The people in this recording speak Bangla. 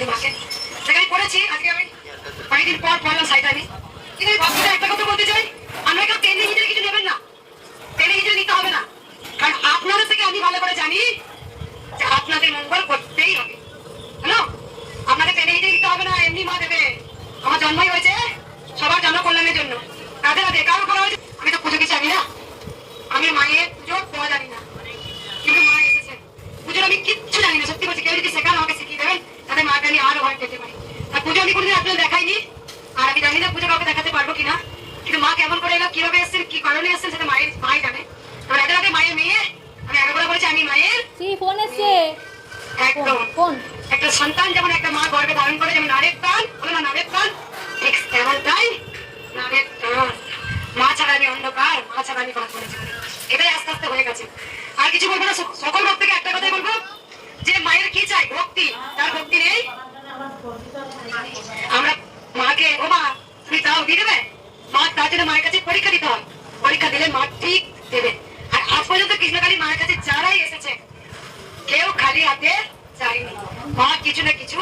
আমি মাকে সেখানে পড়েছি। আজকে আমি অনেকদিন পর পড়লাম সাইড আমি, কিন্তু এই ভক্তদের একটা কথা বলতে চাই, আমরা কেউ টেনে হিজড়ে কিছু নেবেন না, টেনে হিজড়ে নিতে হবে না। কারণ আপনাদের থেকে আমি ভালো করে জানি যে আপনাদের মঙ্গল করতেই হবে। হ্যালো, আপনাকে টেনে হিজড়ে নিতে হবে না, এমনি মা দেবে। আমার জন্মই হয়েছে সবার জনকল্যাণের জন্য, রাধে রাধে। কারো করা হয়েছে, আমি তো পুজো কিছু জানি না, আমি মায়ের পুজো দেওয়া জানি না, কিন্তু মা এসেছে পুজোর আমি কিচ্ছু জানি না। সত্যি বলছি, কেউ যদি শেখান আমাকে শিখিয়ে দেবেন, তাহলে মাকে আমি আরো ভয় পেতে পারি। আর পুজো আমি কোনোদিন আপনাদের দেখাইনি, আর আমি জানি না পুজো কাউকে দেখাতে পারবো কিনা, কিন্তু মা কেমন করে এলো, কিভাবে এসেছেন, কি কারণে এসেছেন, সেটা মাই জানে। আর রাতে রাতে মায়ের মেয়ে, আমি একবার বলেছি আমি মায়ের ফোন এসছে একদম। একটা সন্তান যেমন একটা মা গর্ভে ধারণ করে, যেমন নারের প্রাণ বলো না, নারের প্রাণ, ঠিক তেমনটাই নারের প্রাণ। মা ছাড়া আমি অন্ধকার, মা ছাড়া আমি পথ বলেছি, এটাই আস্তে আস্তে হয়ে গেছে। আর কিছু বলবো না, সকল ভক্তকে একটা কথাই বলবো যে মায়ের কি চাই, ভক্তি। তার ভক্তি নেই, আমরা মাকে ও মা তুমি তাও দিয়ে দেবে, মা তার জন্য মায়ের কাছে পরীক্ষা দিতে হয়, পরীক্ষা দিলে মা ঠিক দেবে। আর আজ পর্যন্ত কৃষ্ণকালী মায়ের কাছে যারাই এসেছে কেউ খালি হাতে যায়নি, মা কিছু না কিছু